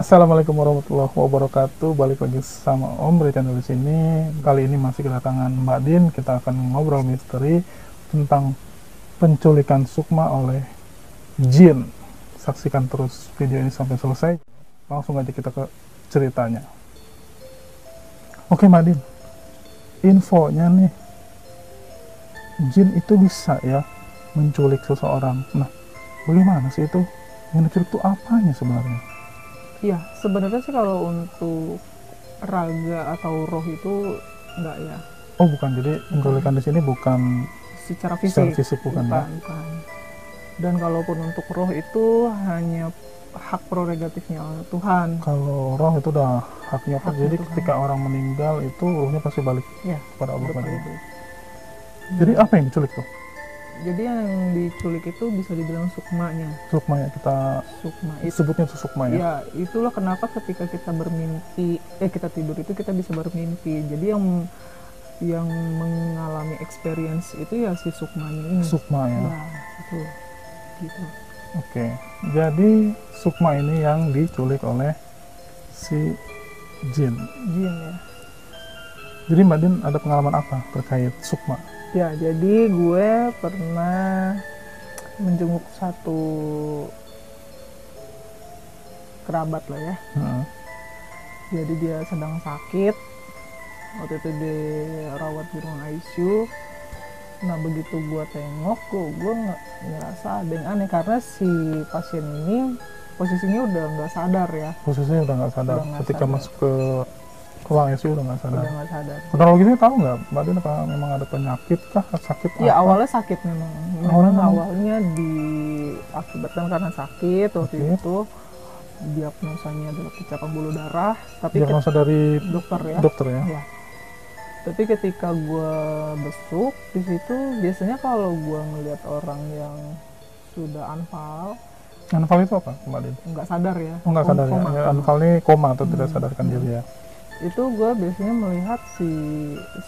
Assalamualaikum warahmatullahi wabarakatuh. Balik lagi sama Om Bre Channel di sini. Kali ini masih kedatangan Mbak Din. Kita akan ngobrol misteri tentang penculikan Sukma oleh jin. Saksikan terus video ini sampai selesai. Langsung aja kita ke ceritanya. Oke Mbak Din, infonya nih, jin itu bisa ya menculik seseorang. Nah, bagaimana sih itu? Yang diculik itu apanya sebenarnya? Ya, sebenarnya sih kalau untuk raga atau roh itu enggak ya. Oh bukan, jadi penculikan di sini bukan Secara fisik. secara fisik, bukan ya? Bukan. Dan kalaupun untuk roh itu hanya hak prerogatifnya Tuhan. Kalau roh itu udah haknya Tuhan. Haknya Jadi Tuhan. ketika orang meninggal itu ruhnya pasti balik Ya, kepada Allah. seperti Tadi. itu. Jadi apa yang diculik tuh? Jadi yang diculik itu bisa dibilang sukmanya. Sukma ya, kita Sukma itu. sebutnya itu sukma ya. Ya, itulah kenapa ketika kita bermimpi, kita tidur itu kita bisa bermimpi. Jadi yang mengalami experience itu ya si sukmanya ini. Sukma ya. Ya, itu gitu. Oke. Jadi sukma ini yang diculik oleh si jin. Jin ya. Jadi Mbak Din ada pengalaman apa terkait sukma? Ya, jadi gue pernah menjenguk satu kerabat lah ya. Heeh. Jadi dia sedang sakit. Waktu itu dirawat di ruang ICU. Nah, begitu gue tengok, gue ngerasa ada yang aneh karena si pasien ini posisinya udah nggak sadar ya. Posisinya udah nggak sadar. Udah nggak Ketika sadar. masuk ke ruang ICU udah nggak sadar. Udah nggak sadar. Kronologisnya tahu nggak Mbak Din, apa memang ada penyakit kah, sakit Iya, apa? awalnya sakit memang. Awalnya diakibatkan karena sakit waktu Oke. itu. Diagnosanya adalah pecah pembuluh darah, tapi Diagnosa dari dokter ya. dokter ya. Ya. Tapi ketika gue besuk di situ, biasanya kalau gue ngelihat orang yang sudah anfal, Anfal itu apa Mbak Din? nggak sadar ya. Oh nggak sadar Koma. ya. Anfal ini koma atau tidak sadarkan diri ya. Itu gue biasanya melihat si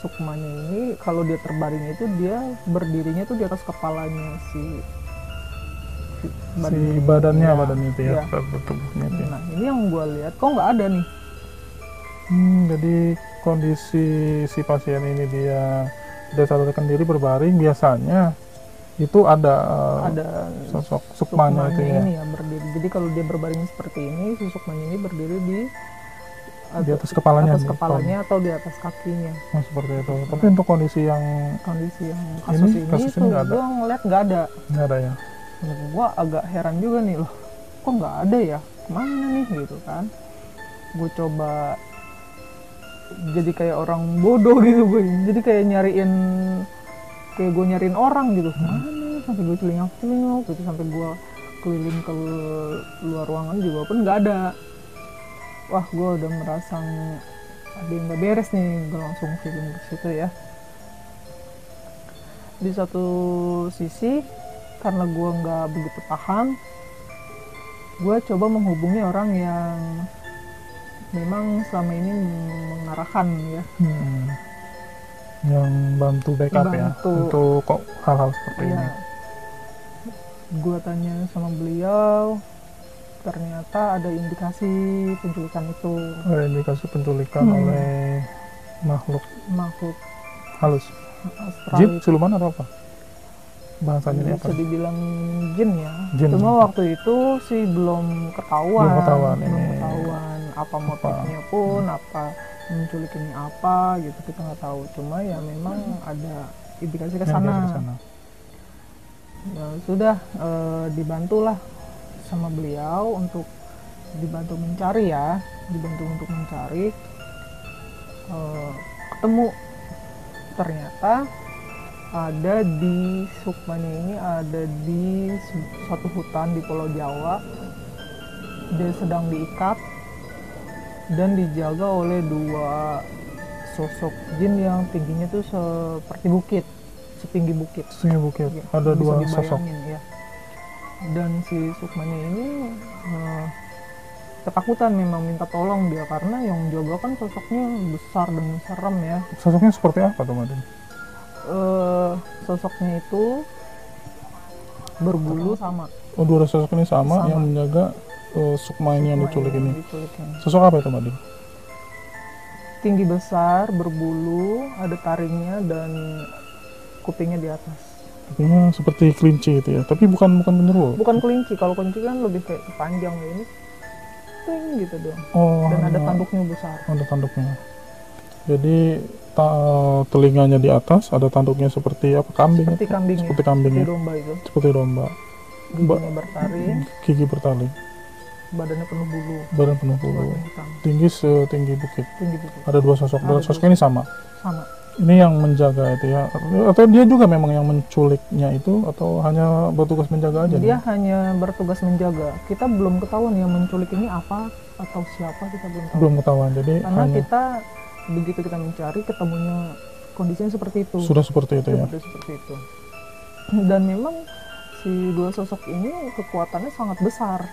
sukmanya ini kalau dia terbaring itu dia berdirinya tuh di atas kepalanya si Badannya Ya, itu ya, ya. tubuhnya itu ya. Nah, ini yang gue lihat kok nggak ada nih. Jadi kondisi si pasien ini dia tidak sadarkan diri berbaring, biasanya itu ada sosok sukmanya itu ya. Ini ya berdiri. Jadi kalau dia berbaring seperti ini, si sukmanya ini berdiri di Atas kepalanya atas nih, kepalanya atau di atas kakinya. Oh, seperti itu. Tapi untuk kondisi yang Kondisi yang Ini, kasus ini tuh nggak ada. gue ngeliat nggak ada. nggak ada ya. Gue agak heran juga nih, loh kok nggak ada ya, kemana nih gitu kan. Gue coba jadi kayak orang bodoh gitu, gue jadi kayak gue nyariin orang gitu, mana sampai gue celingak gitu, sampai gue keliling ke luar ruangan juga pun nggak ada. Wah, gue udah merasa ada yang nggak beres nih, gue langsung feeling ke situ ya. Di satu sisi karena gue nggak begitu paham, gue coba menghubungi orang yang memang selama ini mengarahkan ya. Yang bantu backup ya Bantu. untuk kok hal-hal seperti ini. Ya, gue tanya sama beliau, ternyata ada indikasi penculikan itu. Ada indikasi penculikan oleh makhluk Makhluk halus. astral Jin, itu. siluman atau apa? Bahasanya ini apa? Bisa dibilang jin ya. Jin. Cuma waktu itu sih belum ketahuan. Belum ketahuan Belum ini. ketahuan apa motifnya pun, apa menculik ini apa gitu, kita nggak tahu. Cuma ya memang ada indikasi ke Yang sana. dari sana. Ya sudah, dibantulah sama beliau untuk dibantu mencari ya, dibantu untuk mencari. Ketemu, ternyata ada di sukmanya ini, ada di suatu hutan di Pulau Jawa. Dia sedang diikat dan dijaga oleh dua sosok jin yang tingginya tuh seperti bukit, setinggi bukit. Setinggi bukit. Ya, Ada bisa dua dibayangin, sosok. ya. Dan si sukmanya ini ketakutan, memang minta tolong dia karena yang jaga kan sosoknya besar dan serem ya. Sosoknya seperti apa tuh Madin? Sosoknya itu berbulu sama. Oh, dua sosok ini sama. Sama. Yang menjaga Sukma ini yang Sukma diculik ini. diculik ini. Sosok apa itu Mbak Din? Tinggi besar, berbulu, ada taringnya dan kupingnya di atas. Artinya seperti kelinci itu ya, tapi bukan genderuwo. Bukan kelinci, kalau kelinci kan lebih kayak panjang ya, ini ting gitu dong. Oh, Dan ada hanya tanduknya besar. ada tanduknya. Jadi telinganya di atas, ada tanduknya seperti apa? Kambing. Seperti kambing Seperti ya, kambing seperti ya. domba itu. Seperti domba. Giginya bertaring, Gigi bertali, badannya penuh bulu, badan penuh bulu. warna hitam, Tinggi setinggi bukit. tinggi bukit. Ada dua sosok. Ada Dan dua. sosok ini sama. Sama. Ini yang menjaga itu ya, atau dia juga memang yang menculiknya itu, atau hanya bertugas menjaga aja? Dia hanya bertugas menjaga. Kita belum ketahuan yang menculik ini apa atau siapa, kita belum tahu. Belum ketahuan. Jadi Karena hanya kita begitu kita mencari, ketemunya kondisinya seperti itu. sudah seperti itu ya. Seperti itu. Dan memang si dua sosok ini kekuatannya sangat besar.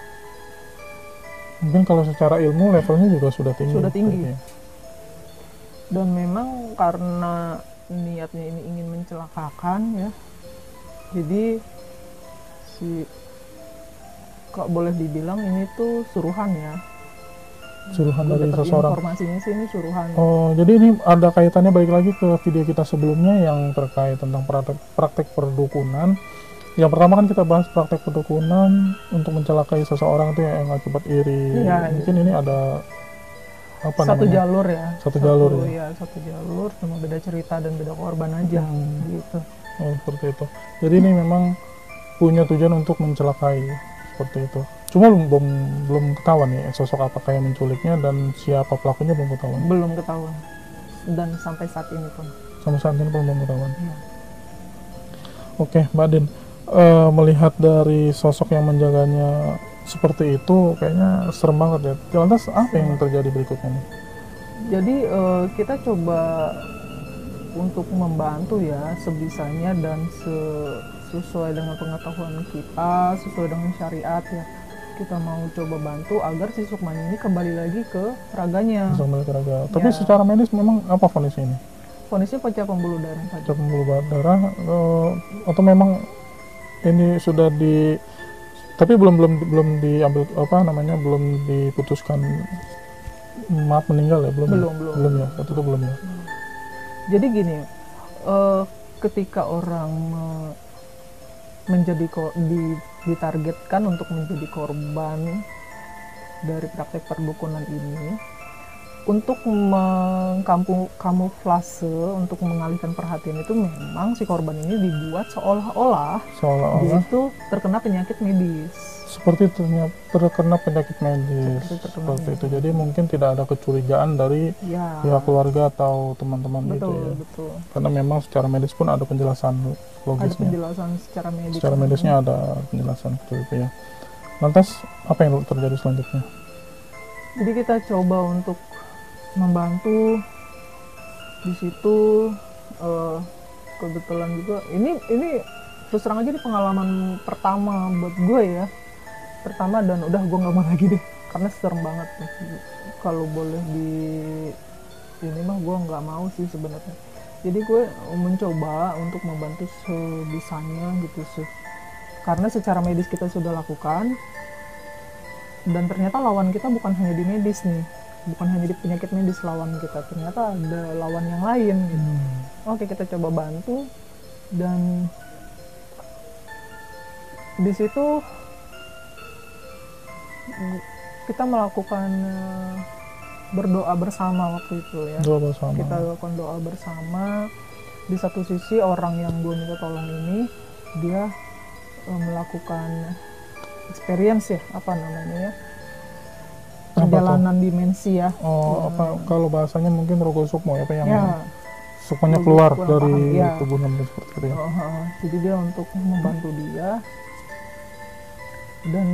Mungkin kalau secara ilmu levelnya juga sudah tinggi. Sudah tinggi. Gitu ya. Dan memang karena niatnya ini ingin mencelakakan ya, jadi si kok boleh dibilang ini tuh suruhan ya. Suruhan Gua dari dapat seseorang. informasinya sih ini suruhan. Oh, jadi ini ada kaitannya balik lagi ke video kita sebelumnya yang terkait tentang praktek perdukunan. Yang pertama kan kita bahas praktek perdukunan untuk mencelakai seseorang itu yang akibat iri. Iya, Mungkin ini ada apa satu namanya? jalur ya. Satu jalur ya. ya. Satu jalur, cuma beda cerita dan beda korban aja gitu. Oh, seperti itu. Jadi ini memang punya tujuan untuk mencelakai, seperti itu. Cuma belum ketahuan ya sosok apakah yang menculiknya dan siapa pelakunya belum ketahuan. Belum ketahuan. Dan sampai saat ini pun. Sampai saat ini belum ketahuan. Iya. Oke, Mbak Din, melihat dari sosok yang menjaganya seperti itu, kayaknya serem banget ya. Lantas apa yang terjadi berikutnya nih? Jadi kita coba untuk membantu ya sebisanya dan sesuai dengan pengetahuan kita, sesuai dengan syariat ya. Kita mau coba bantu agar si Sukma ini kembali lagi ke raganya. Langsung balik ke raga. Tapi Ya. secara medis memang apa vonisnya ini? Vonisnya pecah pembuluh darah saja. Pecah pembuluh darah, atau memang ini sudah tapi belum diambil apa namanya, belum diputuskan maaf meninggal ya, belum ya, waktu itu belum ya. Jadi gini, ketika orang ditargetkan untuk menjadi korban dari praktek perdukunan ini, untuk kamuflase, untuk mengalihkan perhatian itu memang si korban ini dibuat seolah-olah dia itu terkena penyakit medis. Seperti terkena penyakit medis. Seperti itu. Jadi mungkin tidak ada kecurigaan dari pihak keluarga atau teman-teman gitu ya. Betul. Karena memang secara medis pun ada penjelasan logisnya. Ada penjelasan secara medis. Secara medisnya ada penjelasan seperti itu ya. Lantas apa yang terjadi selanjutnya? Jadi kita coba untuk membantu di situ. Kebetulan juga ini terus terang aja di pengalaman pertama buat gue ya, dan udah gue nggak mau lagi deh karena serem banget nih. Kalau boleh ini mah gue nggak mau sih sebenarnya. Jadi gue mencoba untuk membantu sebisanya gitu sih, karena secara medis kita sudah lakukan dan ternyata lawan kita bukan hanya di medis nih, bukan hanya di penyakit medis lawan kita, ternyata ada lawan yang lain gitu. Oke, kita coba bantu dan di situ kita melakukan berdoa bersama waktu itu ya. Doa bersama. Kita lakukan doa bersama. Di satu sisi orang yang gue minta tolong ini dia melakukan experience ya, apa namanya ya, perjalanan dimensi ya. Apa kalau bahasanya mungkin rogo sukmo ya, apa yang sukmanya Rogo keluar kurang dari paham, ya. tubuh namanya seperti itu ya. Jadi dia untuk membantu dia. Dan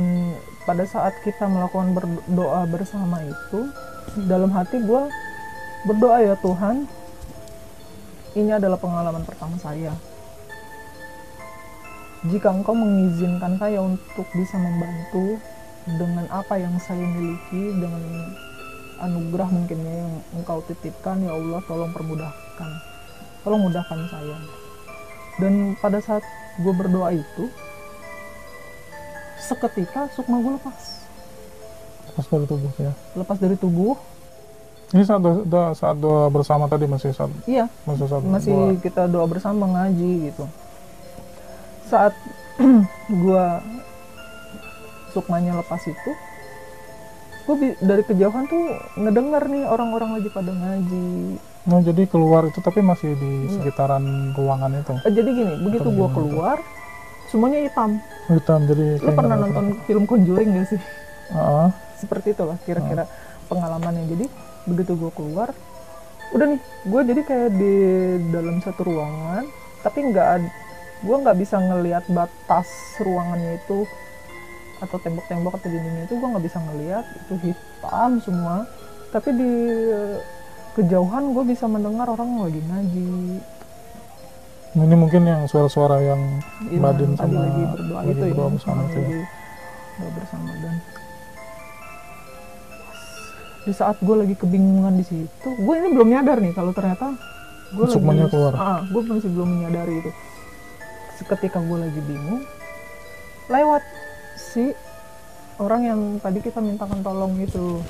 pada saat kita melakukan berdoa bersama itu, dalam hati gue berdoa, ya Tuhan, ini adalah pengalaman pertama saya. Jika Engkau mengizinkan saya untuk bisa membantu dengan apa yang saya miliki, dengan anugerah mungkinnya yang Engkau titipkan, ya Allah, tolong permudahkan, tolong mudahkan saya. Dan pada saat gue berdoa itu, seketika sukma gue lepas. Lepas dari tubuh ya. lepas dari tubuh. Ini saat doa bersama tadi masih saat Iya, saat masih doa. kita doa bersama ngaji gitu. Saat gua sukmanya lepas itu, gue dari kejauhan tuh ngedenger nih orang-orang lagi pada ngaji. Nah, jadi keluar itu tapi masih di sekitaran ruangan itu. Jadi gini, begitu gue keluar, semuanya hitam. Hitam, jadi Lu pernah nonton film Conjuring gak sih? Heeh. Seperti itulah kira-kira pengalamannya. Jadi begitu gue keluar, udah nih, gue jadi kayak di dalam satu ruangan, tapi gue nggak bisa ngelihat batas ruangannya itu atau tembok-tembok atau dindingnya itu, gue nggak bisa ngelihat, itu hitam semua. Tapi di kejauhan gue bisa mendengar orang lagi ngaji. Ini mungkin yang suara-suara yang Mbak Din tadi sama lagi berdoa lagi itu berdoa ya, bersama itu ya. lagi berdoa bersama. Dan di saat gue lagi kebingungan di situ, gue ini belum nyadar nih kalau ternyata gue Sukmanya keluar. gue masih belum menyadari itu. Ketika gue lagi bingung, lewat si orang yang tadi kita mintakan tolong itu.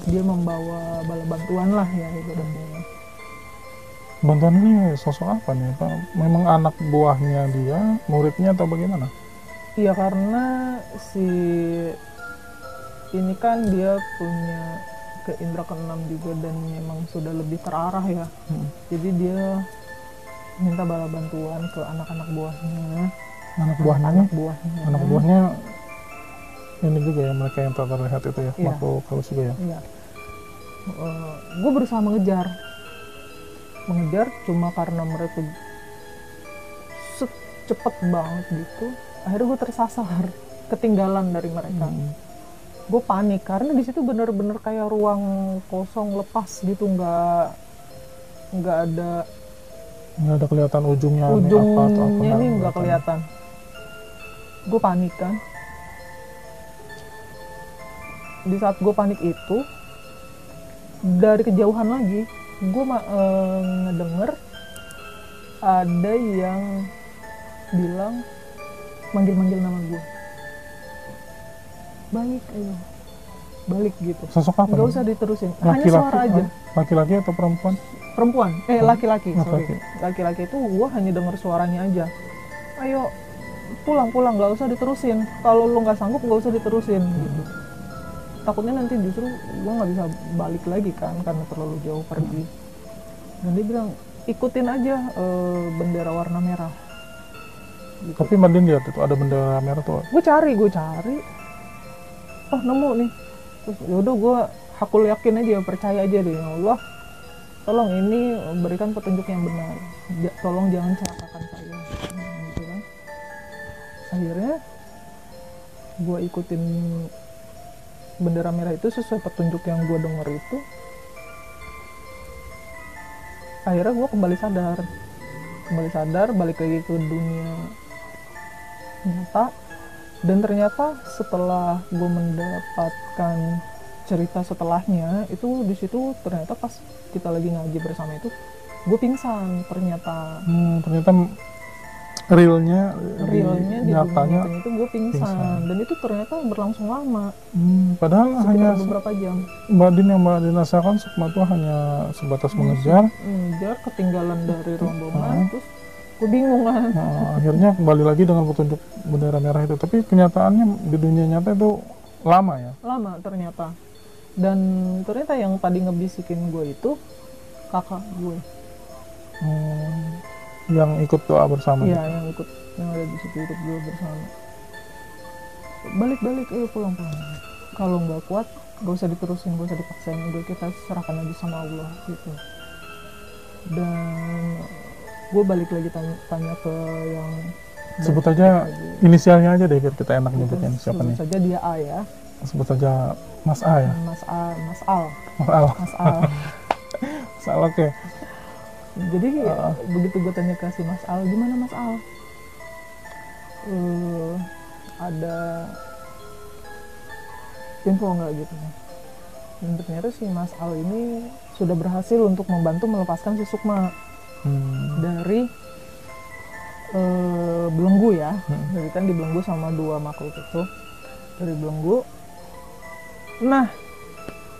Dia membawa bala bantuan lah ya ibaratnya. Bantuan ini sosok apa nih? Apa memang anak buahnya dia, muridnya atau bagaimana? Iya, karena si ini kan dia punya ke indra keenam juga dan memang sudah lebih terarah ya. Jadi dia minta bala bantuan ke anak-anak buahnya. Anak buahnya? Anak buahnya ini juga ya, mereka yang tak terlihat itu ya, Iya. makhluk halus juga ya. Iya. Gue berusaha mengejar cuma karena mereka cepet banget gitu, akhirnya gue tersasar, ketinggalan dari mereka. Gue panik karena di situ bener-bener kayak ruang kosong lepas gitu, nggak ada kelihatan ujungnya ini nggak kelihatan. Gue panik kan. Di saat gue panik itu, dari kejauhan lagi gue ngedenger ada yang bilang manggil-manggil nama gue, balik gitu. Sosok apa? Nggak usah diterusin, hanya Laki-laki, suara aja. Laki-laki atau perempuan? Laki-laki. Laki-laki. Laki-laki itu gue hanya denger suaranya aja, ayo pulang, nggak usah diterusin, kalau lu nggak sanggup nggak usah diterusin gitu. Takutnya nanti justru gue nggak bisa balik lagi kan karena terlalu jauh pergi. Dan dia bilang ikutin aja bendera warna merah gitu. Tapi Mbak Din lihat itu ada bendera merah tuh. Gue cari oh nemu nih. Terus yaudah gue hakul yakin aja, percaya aja deh, ya Allah tolong ini berikan petunjuk yang benar, tolong jangan celakakan saya gitu kan. Akhirnya gue ikutin bendera merah itu sesuai petunjuk yang gue denger itu. Akhirnya gue kembali sadar, balik lagi ke dunia nyata. Dan ternyata setelah gue mendapatkan cerita setelahnya itu, di situ ternyata pas kita lagi ngaji bersama itu gue pingsan ternyata. Ternyata realnya di nyatanya dunia itu gue pingsan. Dan itu ternyata berlangsung lama, padahal sekitar hanya beberapa jam. Mbak Din yang Mbak Din rasakan sukma itu hanya sebatas mengejar, ketinggalan dari rombongan. Terus gue bingung kan. akhirnya kembali lagi dengan petunjuk bendera merah itu. Tapi kenyataannya di dunia nyata itu lama ternyata. Dan ternyata yang tadi ngebisikin gue itu kakak gue. Yang ikut doa bersama. Iya, yang ada di situ ikut doa bersama. Balik, ayo pulang. Kalau nggak kuat, gak usah diterusin, gak usah dipaksain, udah kita serahkan aja sama Allah gitu. Dan gue balik lagi tanya ke yang sebut aja inisialnya aja deh biar kita enak nyebutnya siapa nih. Sebut saja dia A ya. Sebut saja Mas A ya. Mas Al. Mas Al, oke. Jadi begitu gue tanya ke si Mas Al, gimana Mas Al? Ada info nggak gitu? Dan ternyata si Mas Al ini sudah berhasil untuk membantu melepaskan si Sukma dari belenggu ya. Jadi kan dibelenggu sama dua makhluk itu, dari belenggu. Nah,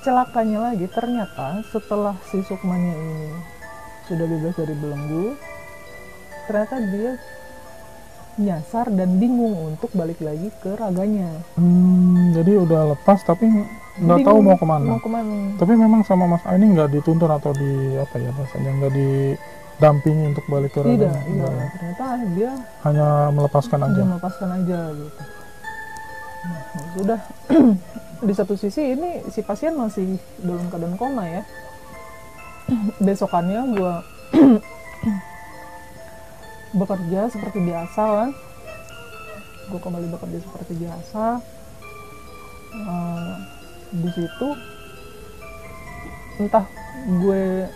celakanya lagi ternyata setelah si Sukmanya ini sudah bebas dari belenggu, ternyata dia nyasar dan bingung untuk balik lagi ke raganya. Jadi udah lepas tapi nggak tahu Bingung mau kemana. mau kemana. Tapi memang sama Mas A ini nggak dituntun atau di apa ya bahasanya, nggak didampingi untuk balik ke Tidak, raganya. iya, Nggak ya. ternyata dia Hanya melepaskan aja. hanya melepaskan aja gitu. Nah, sudah di satu sisi ini si pasien masih dalam keadaan koma ya. Besokannya gue bekerja seperti biasa kan, gue kembali bekerja seperti biasa. Di situ entah gue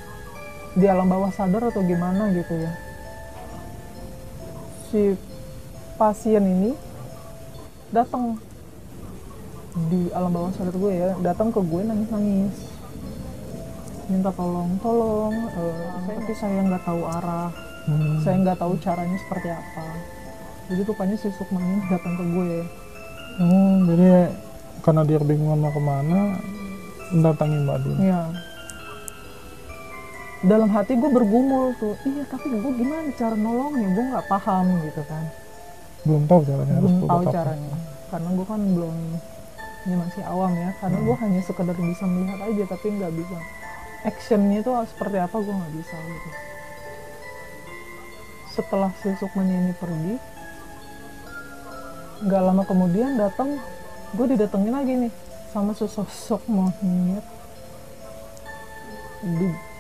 di alam bawah sadar atau gimana gitu ya, si pasien ini datang di alam bawah sadar gue ya, datang ke gue nangis-nangis, minta tolong, tapi saya nggak tahu arah, saya nggak tahu caranya seperti apa. Jadi rupanya si Sukma ini datang ke gue. Jadi karena dia kebingungan mau kemana, datangi Mbak Din. Ya, dalam hati gue bergumul tuh, iya tapi gue gimana cara nolongnya, gue nggak paham gitu kan, Belum tahu caranya. belum harus tahu berbuat apa. caranya, karena gue kan belum, ini masih awam ya, karena gue hanya sekedar bisa melihat aja tapi nggak bisa actionnya itu seperti apa, gue nggak bisa gitu. Setelah si Sukmanya ini pergi, nggak lama kemudian datang, gue didatengin lagi nih sama sesosok monyet,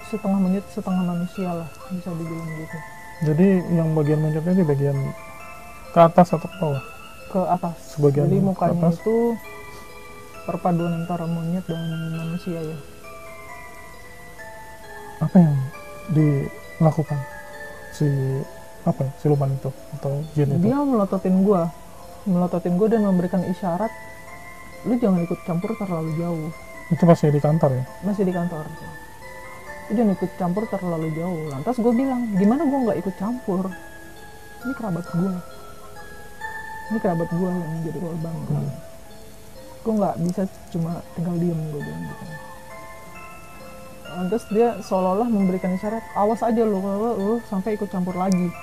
setengah monyet setengah manusia lah bisa dibilang gitu. Jadi yang bagian monyetnya di bagian ke atas atau ke bawah? Ke atas. Sebagian Jadi ke mukanya atas. itu perpaduan antara monyet dan manusia ya. Apa yang dilakukan si siluman itu atau jin itu? Dia melototin gua dan memberikan isyarat, lu jangan ikut campur terlalu jauh. Itu pasti di kantor ya? Masih di kantor. Lu jangan ikut campur terlalu jauh. Lantas gue bilang, gimana gue nggak ikut campur? Ini kerabat gue. Ini kerabat gue yang menjadi korban. Gue nggak bisa cuma tinggal diem, gue bilang gitu. Lantas dia seolah-olah memberikan isyarat, awas aja lu kalau lu sampai ikut campur lagi.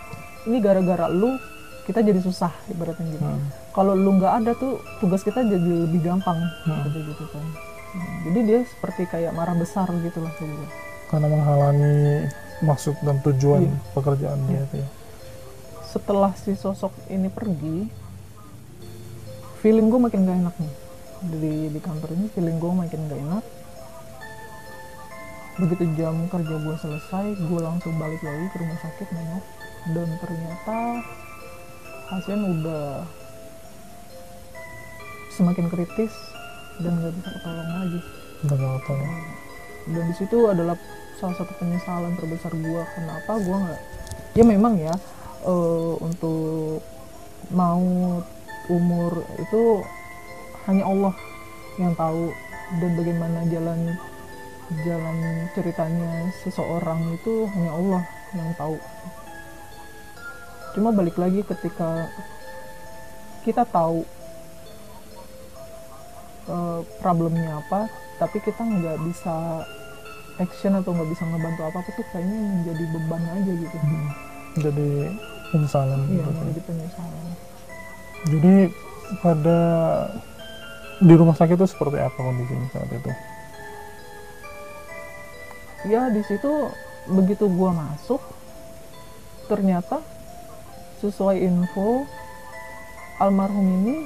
Ini gara-gara lu kita jadi susah ibaratnya gitu. Kalau lu nggak ada tuh tugas kita jadi lebih gampang gitu kan. Jadi dia seperti kayak marah besar gitu lah gitu. Karena menghalangi maksud dan tujuan pekerjaan dia itu ya. Setelah si sosok ini pergi, feeling gue makin gak enak nih. Di kantor ini feeling gue makin gak enak. Begitu jam kerja gue selesai, gue langsung balik lagi ke rumah sakit nengok, dan ternyata pasien udah semakin kritis dan gak bisa ketolong lagi. Udah gak tahu. Dan di situ adalah salah satu penyesalan terbesar gue. Kenapa gue nggak, ya memang ya, untuk maut, umur itu hanya Allah yang tahu, dan bagaimana jalan ceritanya seseorang itu hanya Allah yang tahu. Cuma balik lagi, ketika kita tahu problemnya apa, tapi kita nggak bisa action atau nggak bisa ngebantu apa-apa, tuh kayaknya menjadi beban aja gitu. Jadi penyesalan. Iya, gitu. menjadi penyesalan. Jadi pada di rumah sakit itu seperti apa kondisinya saat itu? Ya di situ begitu gua masuk, ternyata sesuai info almarhum ini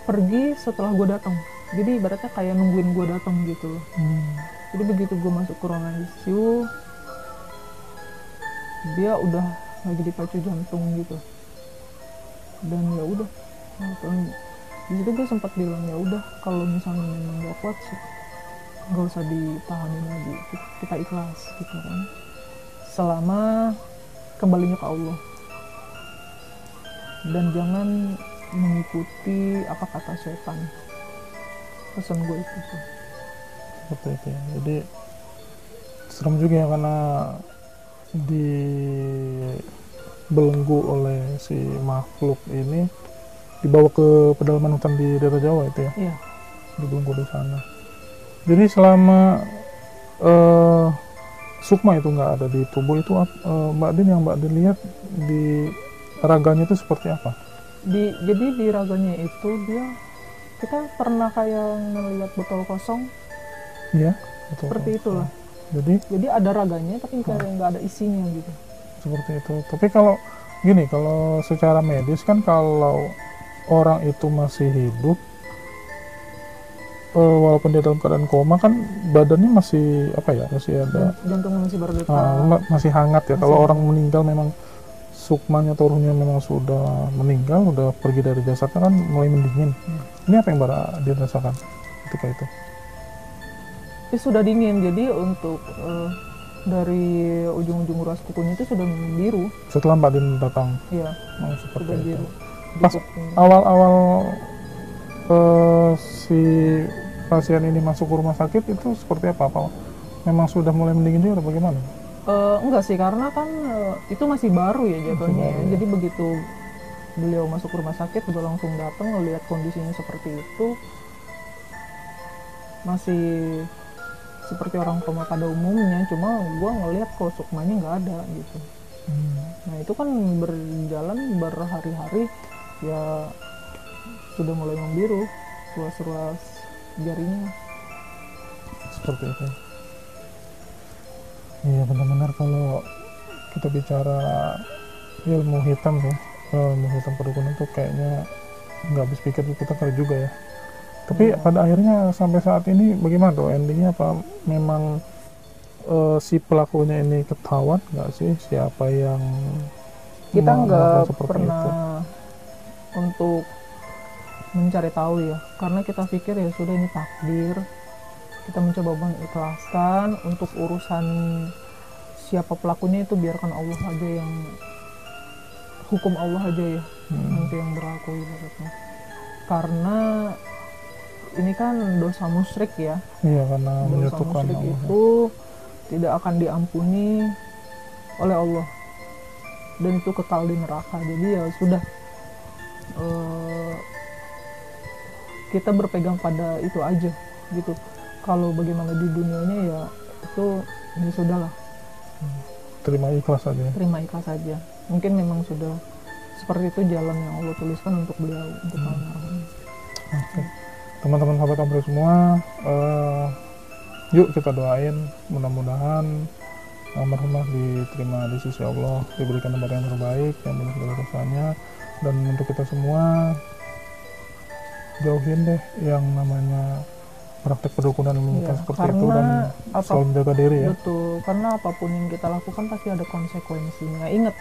pergi setelah gua datang. Jadi ibaratnya kayak nungguin gua datang gitu loh. Jadi begitu gua masuk ke ruang ICU, dia udah lagi dipacu jantung gitu. Dan ya udah, di situ gue sempat bilang ya udah, kalau misalnya memang gak kuat sih gak usah ditahanin lagi, kita ikhlas gitu kan, selama kembalinya ke Allah, dan jangan mengikuti apa kata setan. Pesan gue itu sih. Seperti itu ya. Jadi serem juga ya, karena dibelenggu oleh si makhluk ini dibawa ke pedalaman hutan di daerah Jawa itu ya, Iya. di Gunung Kudus sana. Jadi selama sukma itu nggak ada di tubuh itu, Mbak Din, yang Mbak Din lihat di raganya itu seperti apa? Jadi di raganya itu kita pernah kayak ngelihat botol kosong Iya, betul. seperti itulah. Jadi ada raganya tapi kayak nggak ada isinya gitu. seperti itu. Tapi kalau gini, kalau secara medis kan, kalau orang itu masih hidup, walaupun dia dalam keadaan koma kan badannya masih apa ya, masih ada, Jantungnya masih berdetak. masih hangat ya. Masih Kalau hangat. orang meninggal memang sukmanya atau ruhnya memang sudah meninggal, udah pergi dari jasadnya kan mulai mendingin. Ini apa yang Mbak dirasakan ketika itu? Tapi sudah dingin, jadi untuk dari ujung-ujung ruas kukunya itu sudah biru. Setelah Mbak Din datang, Iya, seperti sudah itu. biru. Pas awal-awal si pasien ini masuk ke rumah sakit itu seperti apa? Apa memang sudah mulai mendingin juga atau bagaimana? Enggak sih, karena kan itu masih baru ya jatuhnya. baru. Jadi begitu beliau masuk ke rumah sakit, udah langsung datang ngelihat kondisinya seperti itu, masih seperti orang koma pada umumnya. Cuma gua ngelihat kok sukmanya nggak ada gitu. Nah itu kan berjalan berhari-hari ya, sudah mulai membiru ruas-ruas jarinya. Seperti itu. Iya, benar-benar kalau kita bicara ilmu hitam ya, ilmu hitam perdukunan itu kayaknya nggak habis pikir kita kali juga ya. Tapi pada akhirnya sampai saat ini bagaimana tuh endingnya? Apa memang si pelakunya ini ketahuan nggak sih siapa yang Kita melakukan nggak seperti pernah itu? untuk mencari tahu ya, karena kita pikir ya sudah, ini takdir. Kita mencoba mengikhlaskan. Untuk urusan siapa pelakunya itu biarkan Allah aja, yang hukum Allah aja ya, nanti yang berlaku ibaratnya. Karena ini kan dosa musyrik ya. Iya, karena Dosa menyatukan musyrik Allah. itu tidak akan diampuni oleh Allah, dan itu kekal di neraka. Jadi ya sudah, kita berpegang pada itu aja gitu. Kalau bagaimana di dunianya ya itu ya sudahlah, Terima ikhlas aja ya. terima ikhlas saja. Mungkin memang sudah seperti itu jalan yang Allah tuliskan untuk beliau, untuk almarhum. Oke. Teman-teman sahabat Amri semua, yuk kita doain mudah-mudahan almarhumah diterima di sisi Allah, diberikan tempat yang terbaik, yang penuh segala dosanya. Dan untuk kita semua, jauhin deh yang namanya praktek perdukunan Iya, seperti itu, dan selalu menjaga diri ya. Betul, karena apapun yang kita lakukan pasti ada konsekuensinya. Ingat,